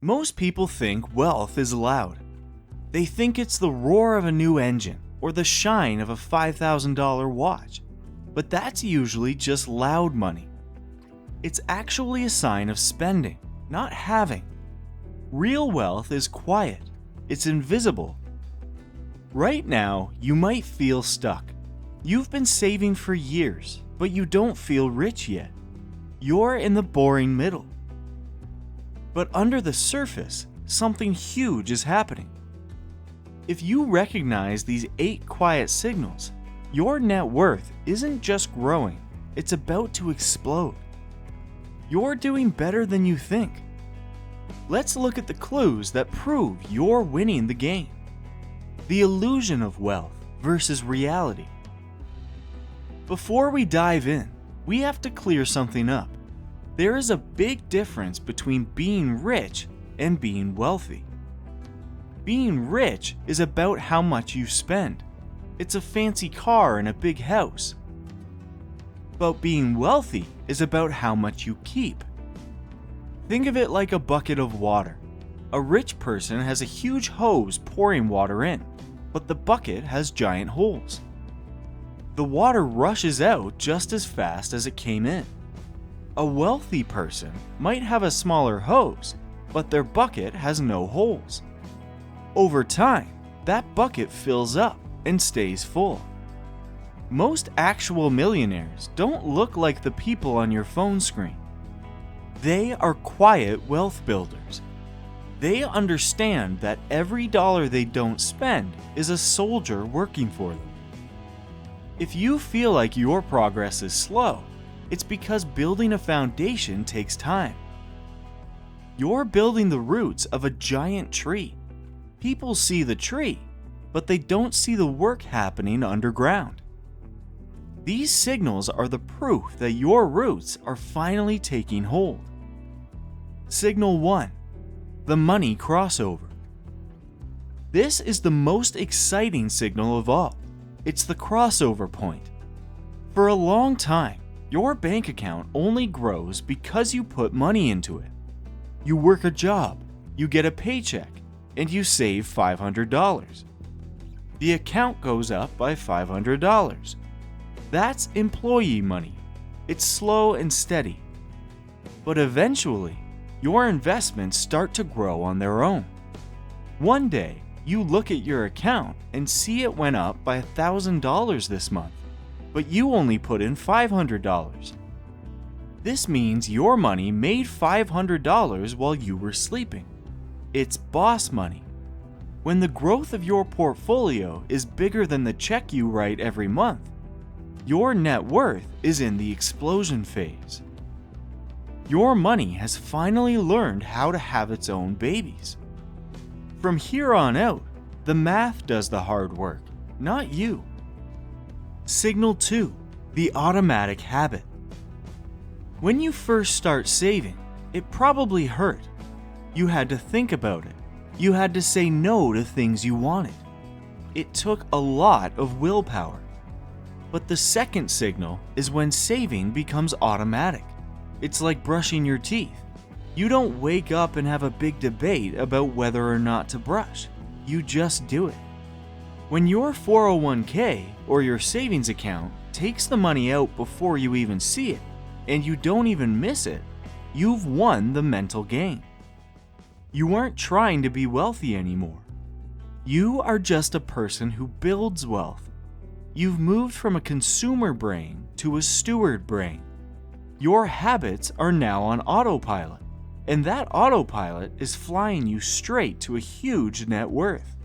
Most people think wealth is loud. They think it's the roar of a new engine or the shine of a $5,000 watch, but that's usually just loud money. It's actually a sign of spending, not having. Real wealth is quiet, it's invisible. Right now, you might feel stuck. You've been saving for years, but you don't feel rich yet. You're in the boring middle. But under the surface, something huge is happening. If you recognize these 8 quiet signals, your net worth isn't just growing, it's about to explode. You're doing better than you think. Let's look at the clues that prove you're winning the game. The illusion of wealth versus reality. Before we dive in, we have to clear something up. There is a big difference between being rich and being wealthy. Being rich is about how much you spend. It's a fancy car and a big house. But being wealthy is about how much you keep. Think of it like a bucket of water. A rich person has a huge hose pouring water in, but the bucket has giant holes. The water rushes out just as fast as it came in. A wealthy person might have a smaller hose, but their bucket has no holes. Over time, that bucket fills up and stays full. Most actual millionaires don't look like the people on your phone screen. They are quiet wealth builders. They understand that every dollar they don't spend is a soldier working for them. If you feel like your progress is slow, it's because building a foundation takes time. You're building the roots of a giant tree. People see the tree, but they don't see the work happening underground. These signals are the proof that your roots are finally taking hold. Signal 1. The money crossover. This is the most exciting signal of all. It's the crossover point. For a long time, your bank account only grows because you put money into it. You work a job, you get a paycheck, and you save $500. The account goes up by $500. That's employee money. It's slow and steady. But eventually, your investments start to grow on their own. One day, you look at your account and see it went up by $1,000 this month, but you only put in $500. This means your money made $500 while you were sleeping. It's boss money. When the growth of your portfolio is bigger than the check you write every month, your net worth is in the explosion phase. Your money has finally learned how to have its own babies. From here on out, the math does the hard work, not you. Signal 2. The automatic habit. When you first start saving, it probably hurt. You had to think about it. You had to say no to things you wanted. It took a lot of willpower. But the second signal is when saving becomes automatic. It's like brushing your teeth. You don't wake up and have a big debate about whether or not to brush. You just do it. When your 401k or your savings account takes the money out before you even see it, and you don't even miss it, you've won the mental game. You aren't trying to be wealthy anymore. You are just a person who builds wealth. You've moved from a consumer brain to a steward brain. Your habits are now on autopilot, and that autopilot is flying you straight to a huge net worth.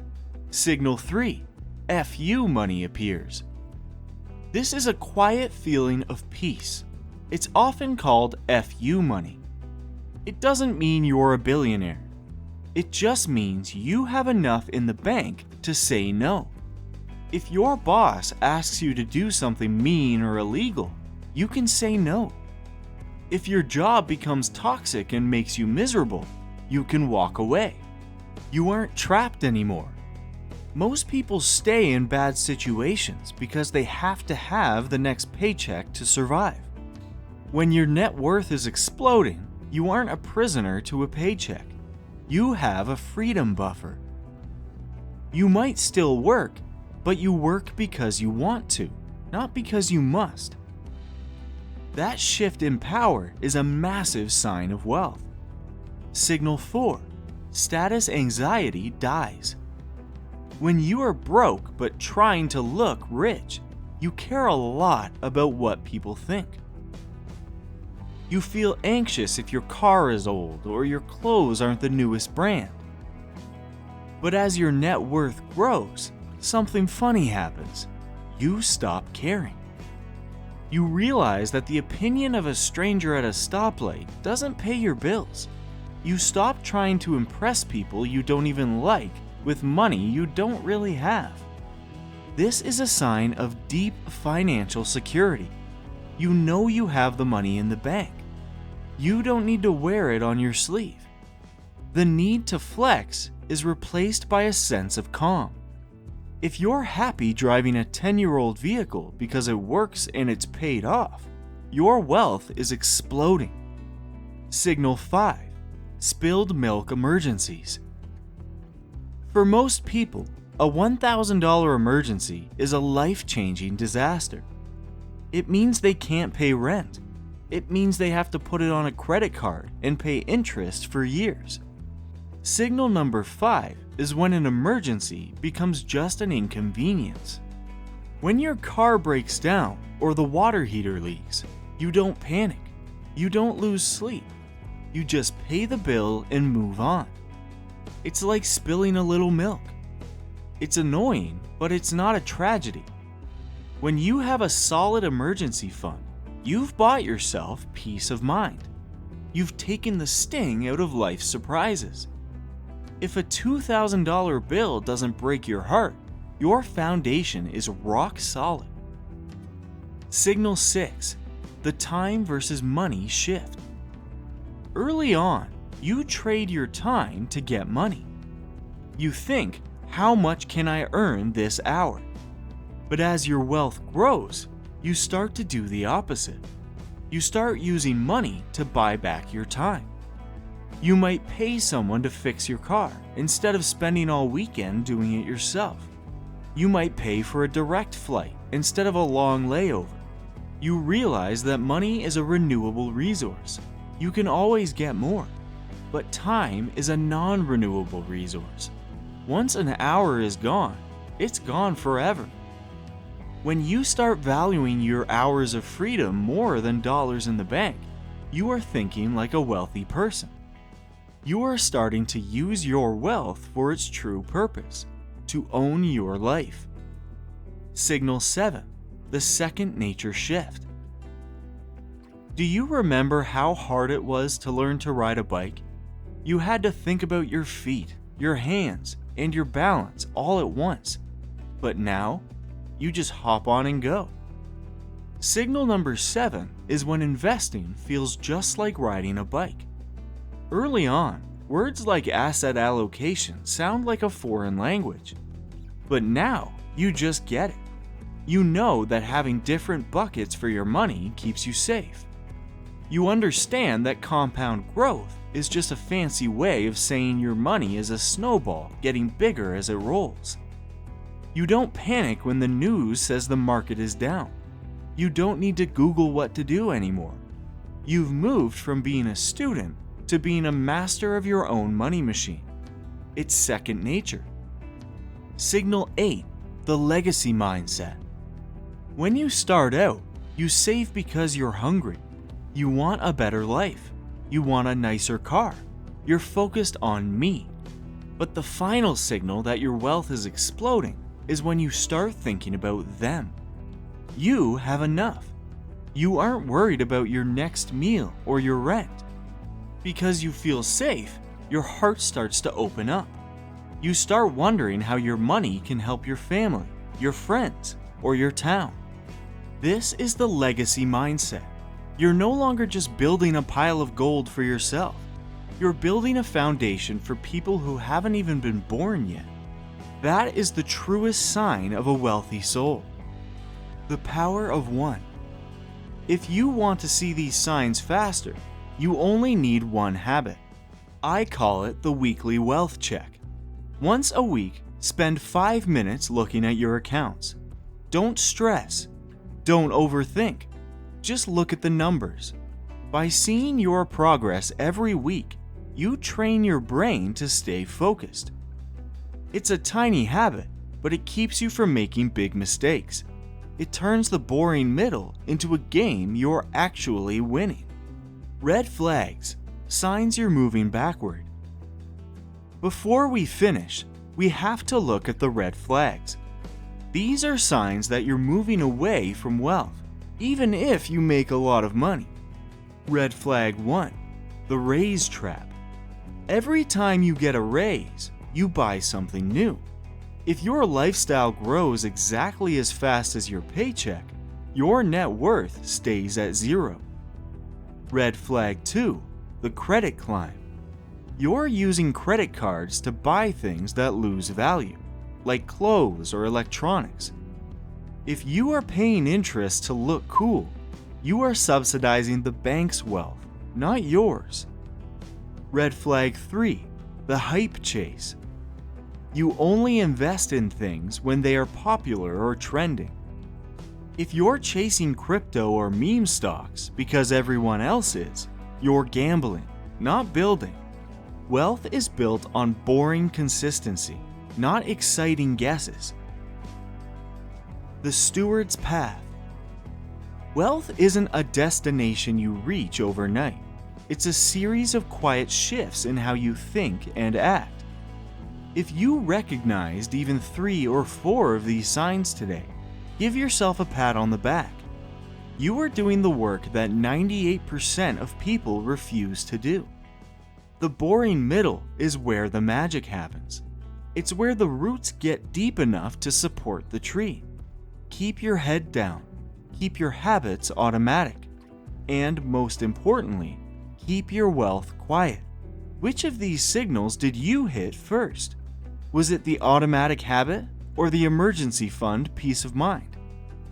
Signal 3. FU money appears. This is a quiet feeling of peace. It's often called FU money. It doesn't mean you're a billionaire. It just means you have enough in the bank to say no. If your boss asks you to do something mean or illegal, you can say no. If your job becomes toxic and makes you miserable, you can walk away. You aren't trapped anymore. Most people stay in bad situations because they have to have the next paycheck to survive. When your net worth is exploding, you aren't a prisoner to a paycheck. You have a freedom buffer. You might still work, but you work because you want to, not because you must. That shift in power is a massive sign of wealth. Signal 4. Status anxiety dies. When you are broke but trying to look rich, you care a lot about what people think. You feel anxious if your car is old or your clothes aren't the newest brand. But as your net worth grows, something funny happens. You stop caring. You realize that the opinion of a stranger at a stoplight doesn't pay your bills. You stop trying to impress people you don't even like with money you don't really have. This is a sign of deep financial security. You know you have the money in the bank. You don't need to wear it on your sleeve. The need to flex is replaced by a sense of calm. If you're happy driving a 10-year-old vehicle because it works and it's paid off, your wealth is exploding. Signal 5. Spilled milk emergencies. For most people, a $1,000 emergency is a life-changing disaster. It means they can't pay rent. It means they have to put it on a credit card and pay interest for years. Signal number 5 is when an emergency becomes just an inconvenience. When your car breaks down or the water heater leaks, you don't panic. You don't lose sleep. You just pay the bill and move on. It's like spilling a little milk. It's annoying, but it's not a tragedy. When you have a solid emergency fund, you've bought yourself peace of mind. You've taken the sting out of life's surprises. If a $2,000 bill doesn't break your heart, your foundation is rock solid. Signal 6. The time versus money shift. Early on, you trade your time to get money. You think, how much can I earn this hour? But as your wealth grows, you start to do the opposite. You start using money to buy back your time. You might pay someone to fix your car instead of spending all weekend doing it yourself. You might pay for a direct flight instead of a long layover. You realize that money is a renewable resource. You can always get more. But time is a non-renewable resource. Once an hour is gone, it's gone forever. When you start valuing your hours of freedom more than dollars in the bank, you are thinking like a wealthy person. You are starting to use your wealth for its true purpose, to own your life. Signal 7. The second nature shift. Do you remember how hard it was to learn to ride a bike? You had to think about your feet, your hands, and your balance all at once. But now, you just hop on and go. Signal number 7 is when investing feels just like riding a bike. Early on, words like asset allocation sound like a foreign language. But now, you just get it. You know that having different buckets for your money keeps you safe. You understand that compound growth is just a fancy way of saying your money is a snowball getting bigger as it rolls. You don't panic when the news says the market is down. You don't need to Google what to do anymore. You've moved from being a student to being a master of your own money machine. It's second nature. Signal 8. The legacy mindset. When you start out, you save because you're hungry. You want a better life. You want a nicer car. You're focused on me. But the final signal that your wealth is exploding is when you start thinking about them. You have enough. You aren't worried about your next meal or your rent. Because you feel safe, your heart starts to open up. You start wondering how your money can help your family, your friends, or your town. This is the legacy mindset. You're no longer just building a pile of gold for yourself. You're building a foundation for people who haven't even been born yet. That is the truest sign of a wealthy soul. The power of one. If you want to see these signs faster, you only need one habit. I call it the weekly wealth check. Once a week, spend 5 minutes looking at your accounts. Don't stress. Don't overthink. Just look at the numbers. By seeing your progress every week, you train your brain to stay focused. It's a tiny habit, but it keeps you from making big mistakes. It turns the boring middle into a game you're actually winning. Red flags, signs you're moving backward. Before we finish, we have to look at the red flags. These are signs that you're moving away from wealth, even if you make a lot of money. Red flag 1, the raise trap. Every time you get a raise, you buy something new. If your lifestyle grows exactly as fast as your paycheck, your net worth stays at 0. Red flag 2, the credit climb. You're using credit cards to buy things that lose value, like clothes or electronics. If you are paying interest to look cool, you are subsidizing the bank's wealth, not yours. Red flag 3, the hype chase. You only invest in things when they are popular or trending. If you're chasing crypto or meme stocks because everyone else is, you're gambling, not building. Wealth is built on boring consistency, not exciting guesses. The steward's path. Wealth isn't a destination you reach overnight. It's a series of quiet shifts in how you think and act. If you recognized even 3 or 4 of these signs today, give yourself a pat on the back. You are doing the work that 98% of people refuse to do. The boring middle is where the magic happens. It's where the roots get deep enough to support the tree. Keep your head down. Keep your habits automatic. And most importantly, keep your wealth quiet. Which of these signals did you hit first? Was it the automatic habit or the emergency fund peace of mind?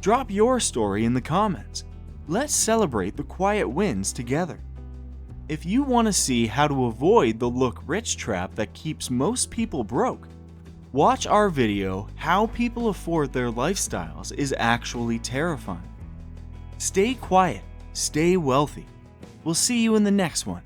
Drop your story in the comments. Let's celebrate the quiet wins together. If you want to see how to avoid the look rich trap that keeps most people broke, watch our video, How People Afford Their Lifestyles is Actually Terrifying. Stay quiet, stay wealthy. We'll see you in the next one.